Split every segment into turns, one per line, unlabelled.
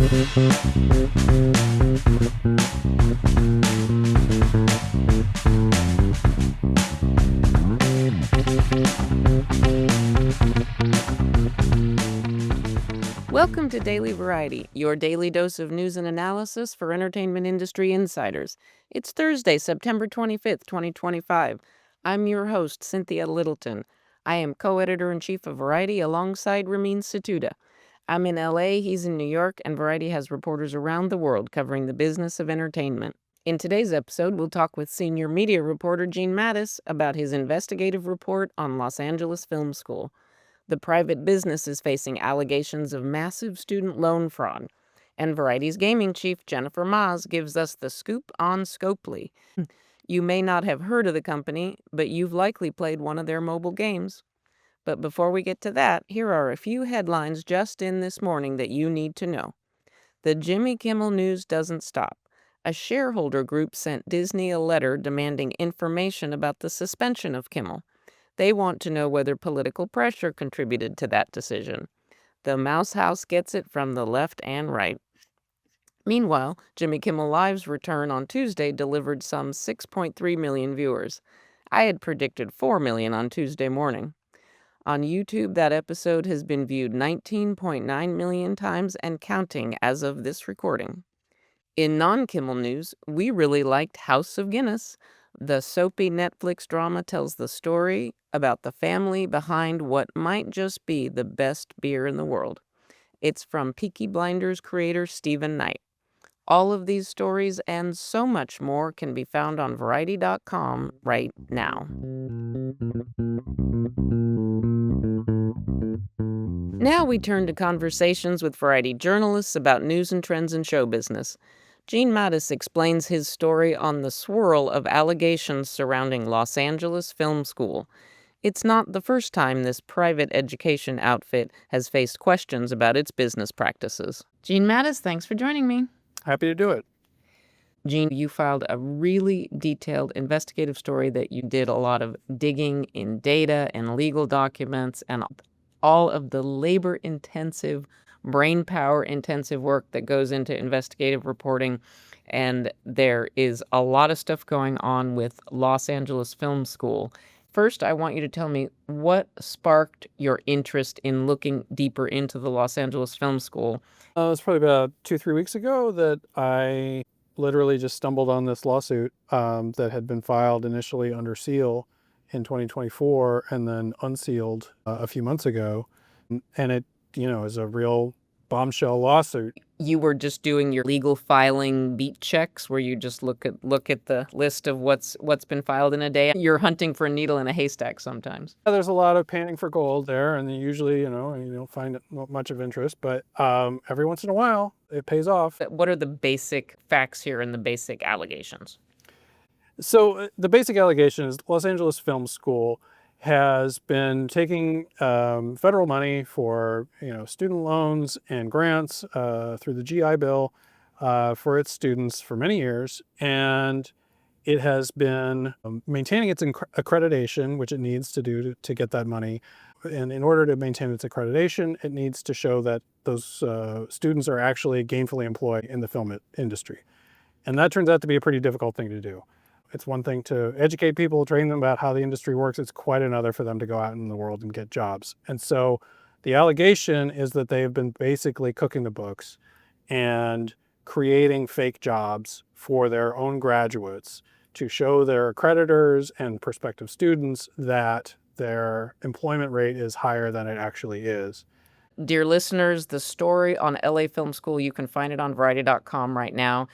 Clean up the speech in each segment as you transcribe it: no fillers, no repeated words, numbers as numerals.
Welcome to Daily Variety, your daily dose of news and analysis for entertainment industry insiders. It's Thursday, September 25th, 2025. I'm your host, Cynthia Littleton. I am co-editor-in-chief of Variety alongside Ramin Satuda. I'm in LA, he's in New York, and Variety has reporters around the world covering the business of entertainment. In today's episode, we'll talk with senior media reporter Gene Maddaus about his investigative report on Los Angeles Film School. The private business is facing allegations of massive student loan fraud. And Variety's gaming chief, Jennifer Maas, gives us the scoop on Scopely. You may not have heard of the company, but you've likely played one of their mobile games. But before we get to that, here are a few headlines just in this morning that you need to know. The Jimmy Kimmel news doesn't stop. A shareholder group sent Disney a letter demanding information about the suspension of Kimmel. They want to know whether political pressure contributed to that decision. The Mouse House gets it from the left and right. Meanwhile, Jimmy Kimmel Live's return on Tuesday delivered some 6.3 million viewers. I had predicted 4 million on Tuesday morning. On YouTube, that episode has been viewed 19.9 million times and counting as of this recording. In non-Kimmel news, we really liked House of Guinness. The soapy Netflix drama tells the story about the family behind what might just be the best beer in the world. It's from Peaky Blinders creator Stephen Knight. All of these stories and so much more can be found on Variety.com right now. Now we turn to conversations with Variety journalists about news and trends in show business. Gene Maddaus explains his story on the swirl of allegations surrounding Los Angeles Film School. It's not the first time this private education outfit has faced questions about its business practices. Gene Maddaus, thanks for joining me.
Happy to do it.
Gene, you filed a really detailed investigative story that you did a lot of digging in data and legal documents and all of the labor-intensive, brain power-intensive work that goes into investigative reporting. And there is a lot of stuff going on with Los Angeles Film School. First, I want you to tell me what sparked your interest in looking deeper into the Los Angeles Film School.
It was probably about 2-3 weeks ago that I literally just stumbled on this lawsuit that had been filed initially under seal in 2024 and then unsealed a few months ago. And it, is a real bombshell lawsuit.
You were just doing your legal filing beat checks where you just look at the list of what's been filed in a day. You're hunting for a needle in a haystack sometimes.
There's a lot of panning for gold there, and usually, you don't find much of interest, but every once in a while it pays off.
What are the basic facts here and the basic allegations?
So the basic allegation is Los Angeles Film School has been taking federal money for student loans and grants through the GI Bill for its students for many years, and it has been maintaining its accreditation, which it needs to do to get that money. And in order to maintain its accreditation, it needs to show that those students are actually gainfully employed in the film industry. And that turns out to be a pretty difficult thing to do. It's one thing to educate people, train them about how the industry works. It's quite another for them to go out in the world and get jobs. And so the allegation is that they have been basically cooking the books and creating fake jobs for their own graduates to show their accreditors and prospective students that their employment rate is higher than it actually is.
Dear listeners, the story on LA Film School, you can find it on Variety.com right now.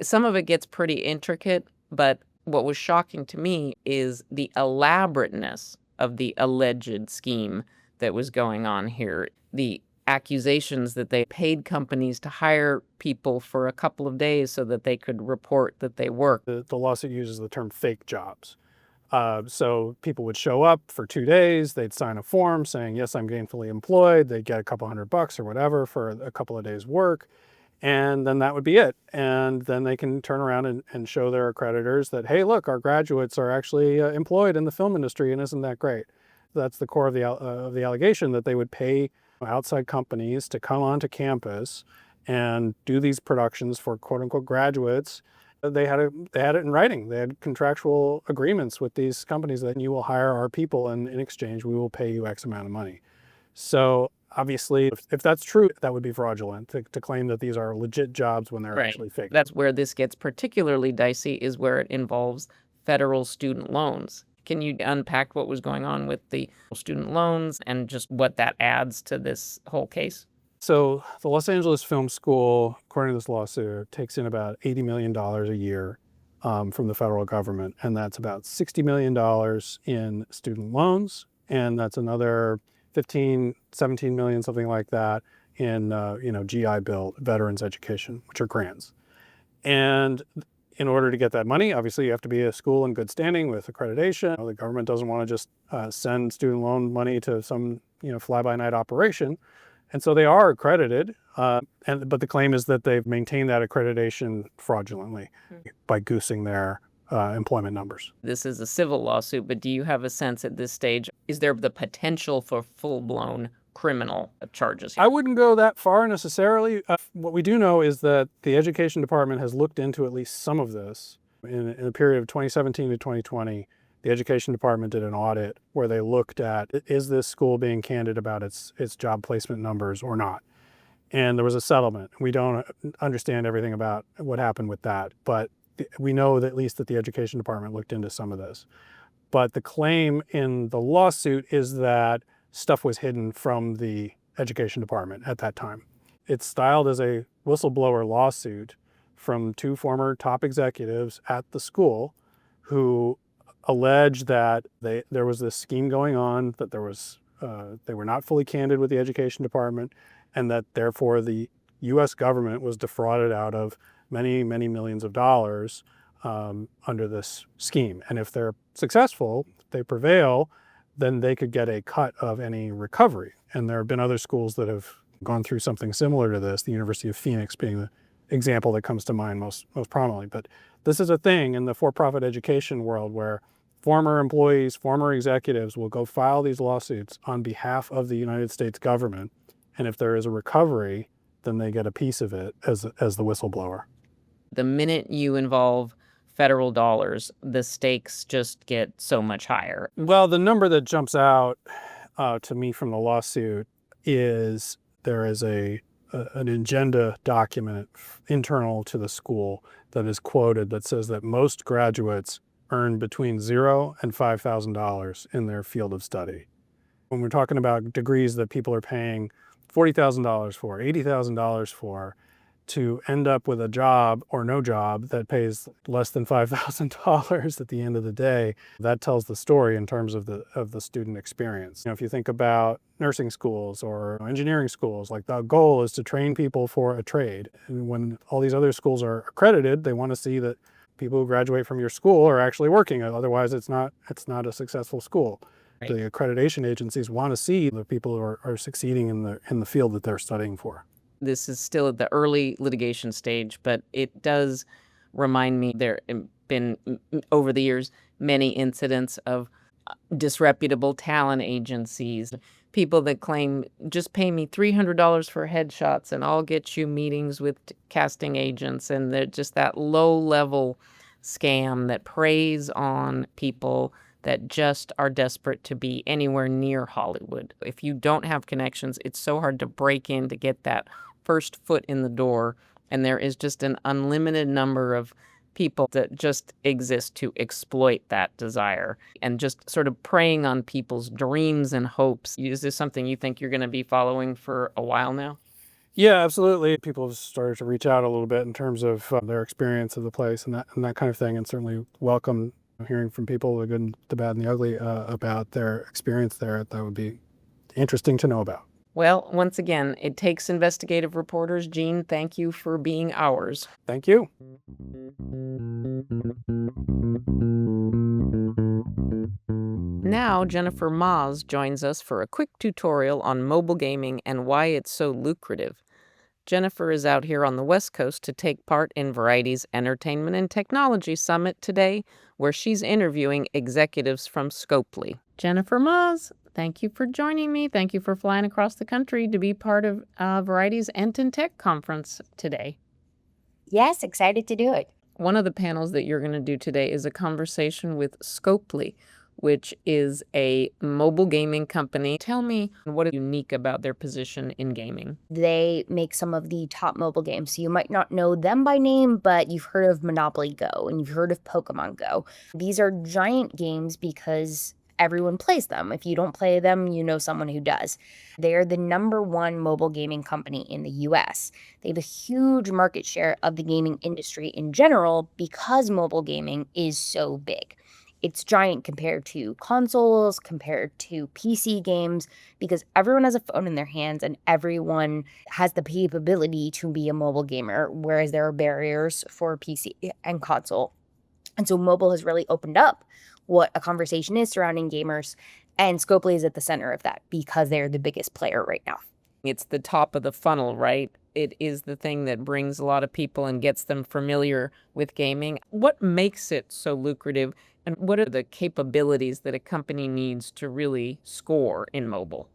Some of it gets pretty intricate, but what was shocking to me is the elaborateness of the alleged scheme that was going on here. The accusations that they paid companies to hire people for a couple of days so that they could report that they worked.
The lawsuit uses the term fake jobs. So people would show up for 2 days, they'd sign a form saying, yes, I'm gainfully employed. They'd get a couple $100 or whatever for a couple of days work. And then that would be it. And then they can turn around and show their accreditors that, hey, look, our graduates are actually employed in the film industry, and isn't that great? That's the core of the allegation, that they would pay outside companies to come onto campus and do these productions for quote unquote graduates. They had it in writing. They had contractual agreements with these companies that you will hire our people, and in exchange we will pay you X amount of money. So obviously, if that's true, that would be fraudulent to claim that these are legit jobs when they're
Right.
actually fake.
That's where this gets particularly dicey, is where it involves federal student loans. Can you unpack what was going on with the student loans and just what that adds to this whole case?
So the Los Angeles Film School, according to this lawsuit, takes in about $80 million a year from the federal government, and that's about $60 million in student loans, and that's another 15, 17 million, something like that, in GI Bill, veterans education, which are grants. And in order to get that money, obviously you have to be a school in good standing with accreditation. The government doesn't want to just send student loan money to some fly-by-night operation. And so they are accredited, but the claim is that they've maintained that accreditation fraudulently by goosing their employment numbers.
This is a civil lawsuit, but do you have a sense at this stage, is there the potential for full-blown criminal charges here?
I wouldn't go that far necessarily. What we do know is that the Education Department has looked into at least some of this. In the period of 2017 to 2020, the Education Department did an audit where they looked at, is this school being candid about its job placement numbers or not? And there was a settlement. We don't understand everything about what happened with that, but we know that at least that the Education Department looked into some of this. But the claim in the lawsuit is that stuff was hidden from the Education Department at that time. It's styled as a whistleblower lawsuit from two former top executives at the school who allege that there was this scheme going on, that they were not fully candid with the Education Department, and that therefore the U.S. government was defrauded out of many, many millions of dollars under this scheme. And if they're successful, if they prevail, then they could get a cut of any recovery. And there have been other schools that have gone through something similar to this, the University of Phoenix being the example that comes to mind most prominently. But this is a thing in the for-profit education world where former employees, former executives will go file these lawsuits on behalf of the United States government. And if there is a recovery, then they get a piece of it as the whistleblower.
The minute you involve federal dollars, the stakes just get so much higher.
Well, the number that jumps out to me from the lawsuit is there is an agenda document internal to the school that is quoted that says that most graduates earn between $0 and $5,000 in their field of study. When we're talking about degrees that people are paying $40,000 for, $80,000 for, to end up with a job or no job that pays less than $5,000 at the end of the day, that tells the story in terms of the student experience. If you think about nursing schools or engineering schools, like the goal is to train people for a trade. And when all these other schools are accredited, they want to see that people who graduate from your school are actually working. Otherwise, it's not a successful school. Right. The accreditation agencies want to see the people who are succeeding in the field that they're studying for.
This is still at the early litigation stage, but it does remind me there have been, over the years, many incidents of disreputable talent agencies, people that claim, just pay me $300 for headshots and I'll get you meetings with casting agents. And they're just that low-level scam that preys on people that just are desperate to be anywhere near Hollywood. If you don't have connections, it's so hard to break in to get that first foot in the door. And there is just an unlimited number of people that just exist to exploit that desire and just sort of preying on people's dreams and hopes. Is this something you think you're going to be following for a while now?
Yeah, absolutely. People have started to reach out a little bit in terms of their experience of the place and that kind of thing, and certainly welcome hearing from people, the good, the bad, and the ugly, about their experience there. That would be interesting to know about.
Well, once again, it takes investigative reporters. Gene, thank you for being ours.
Thank you.
Now, Jennifer Maas joins us for a quick tutorial on mobile gaming and why it's so lucrative. Jennifer is out here on the West Coast to take part in Variety's Entertainment and Technology Summit today, where she's interviewing executives from Scopely. Jennifer Maas, thank you for joining me. Thank you for flying across the country to be part of Variety's Ent and Tech conference today.
Yes, excited to do it.
One of the panels that you're going to do today is a conversation with Scopely, which is a mobile gaming company. Tell me what is unique about their position in gaming.
They make some of the top mobile games. So you might not know them by name, but you've heard of Monopoly Go and you've heard of Pokemon Go. These are giant games because everyone plays them. If you don't play them, you know someone who does. They are the #1 mobile gaming company in the US. They have a huge market share of the gaming industry in general because mobile gaming is so big. It's giant compared to consoles, compared to PC games, because everyone has a phone in their hands and everyone has the capability to be a mobile gamer, whereas there are barriers for PC and console. And so mobile has really opened up what a conversation is surrounding gamers, and Scopely is at the center of that because they're the biggest player right now.
It's the top of the funnel, right? It is the thing that brings a lot of people and gets them familiar with gaming. What makes it so lucrative, and what are the capabilities that a company needs to really score in mobile?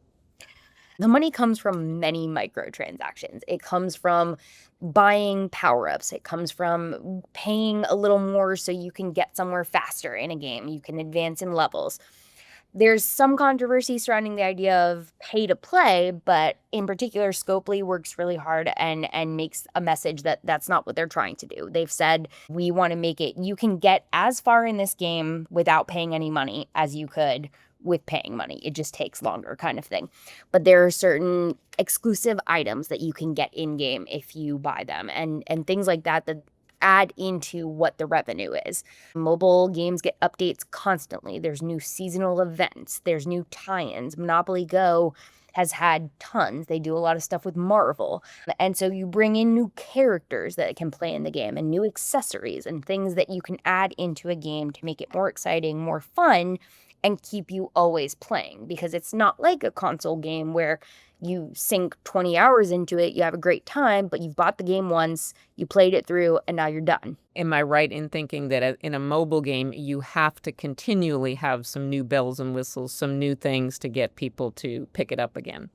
The money comes from many microtransactions. It comes from buying power-ups. It comes from paying a little more so you can get somewhere faster in a game. You can advance in levels. There's some controversy surrounding the idea of pay to play, but in particular, Scopely works really hard and makes a message that that's not what they're trying to do. They've said, we want to make it, you can get as far in this game without paying any money as you could with paying money. It just takes longer, kind of thing. But there are certain exclusive items that you can get in game if you buy them, and things like that that add into what the revenue is. Mobile games get updates constantly. There's new seasonal events, there's new tie-ins. Monopoly Go has had tons. They do a lot of stuff with Marvel. And so you bring in new characters that can play in the game and new accessories and things that you can add into a game to make it more exciting, more fun, and keep you always playing, because it's not like a console game where you sink 20 hours into it, you have a great time, but you've bought the game once, you played it through, and now you're done.
Am I right in thinking that in a mobile game, you have to continually have some new bells and whistles, some new things to get people to pick it up again?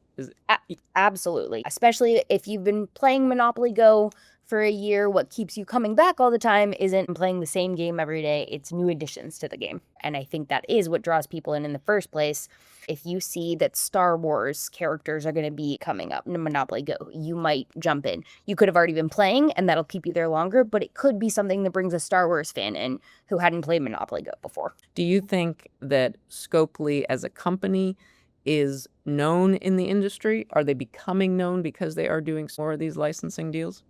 Absolutely. Especially if you've been playing Monopoly Go for a year, what keeps you coming back all the time isn't playing the same game every day, it's new additions to the game. And I think that is what draws people in the first place. If you see that Star Wars characters are going to be coming up in Monopoly Go, you might jump in. You could have already been playing and that'll keep you there longer, but it could be something that brings a Star Wars fan in who hadn't played Monopoly Go before.
Do you think that Scopely as a company is known in the industry? Are they becoming known because they are doing more of these licensing deals?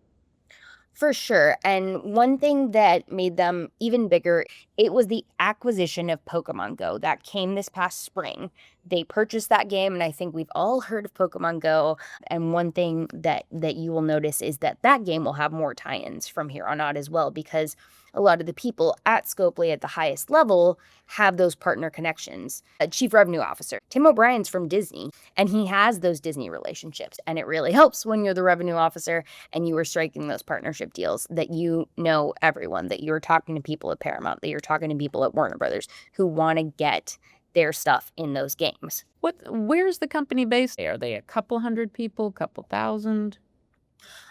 For sure. And one thing that made them even bigger, it was the acquisition of Pokemon Go that came this past spring. They purchased that game, and I think we've all heard of Pokemon Go. And one thing that you will notice is that that game will have more tie-ins from here on out as well, because a lot of the people at Scopely at the highest level have those partner connections. Chief Revenue Officer Tim O'Brien's from Disney, and he has those Disney relationships. And it really helps when you're the revenue officer and you are striking those partnership deals, that you know everyone, that you're talking to people at Paramount, that you're talking to people at Warner Brothers who want to get their stuff in those games.
Where's the company based? Are they a couple hundred people, couple thousand?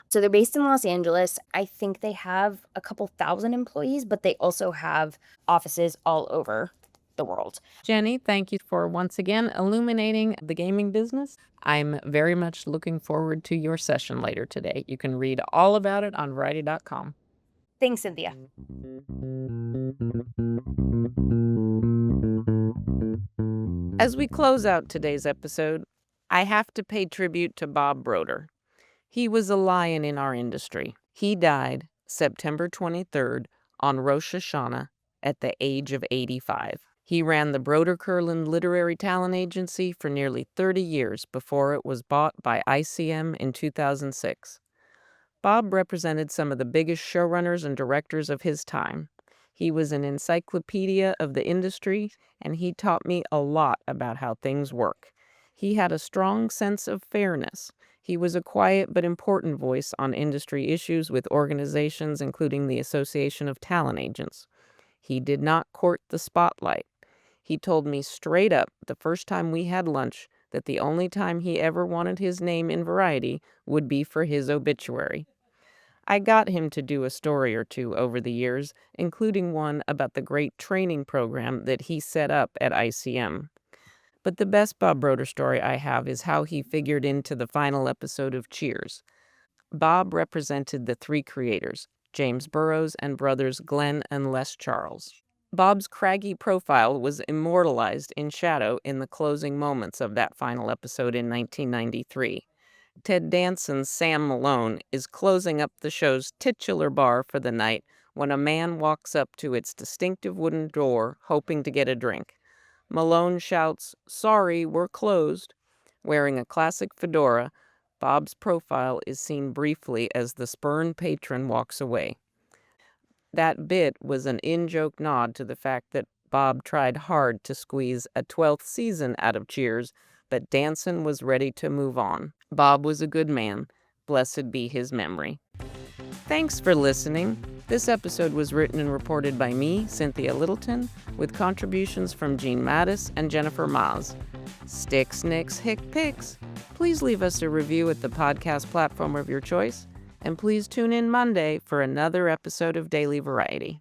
So they're based in Los Angeles. I think they have a couple thousand employees, but they also have offices all over the world.
Jenny, thank you for once again illuminating the gaming business. I'm very much looking forward to your session later today. You can read all about it on Variety.com.
Thanks, Cynthia.
As we close out today's episode, I have to pay tribute to Bob Broder. He was a lion in our industry. He died September 23rd on Rosh Hashanah at the age of 85. He ran the Broder Curlin Literary Talent Agency for nearly 30 years before it was bought by ICM in 2006. Bob represented some of the biggest showrunners and directors of his time. He was an encyclopedia of the industry, and he taught me a lot about how things work. He had a strong sense of fairness. He was a quiet but important voice on industry issues with organizations including the Association of Talent Agents. He did not court the spotlight. He told me straight up the first time we had lunch that the only time he ever wanted his name in Variety would be for his obituary. I got him to do a story or two over the years, including one about the great training program that he set up at ICM. But the best Bob Broder story I have is how he figured into the final episode of Cheers. Bob represented the three creators, James Burrows and brothers Glenn and Les Charles. Bob's craggy profile was immortalized in shadow in the closing moments of that final episode in 1993. Ted Danson's Sam Malone is closing up the show's titular bar for the night when a man walks up to its distinctive wooden door hoping to get a drink. Malone shouts, "Sorry, we're closed." Wearing a classic fedora, Bob's profile is seen briefly as the spurned patron walks away. That bit was an in-joke nod to the fact that Bob tried hard to squeeze a 12th season out of Cheers, but Danson was ready to move on. Bob was a good man. Blessed be his memory. Thanks for listening. This episode was written and reported by me, Cynthia Littleton, with contributions from Gene Maddaus and Jennifer Maas. Sticks, nicks, hick, picks. Please leave us a review at the podcast platform of your choice, and please tune in Monday for another episode of Daily Variety.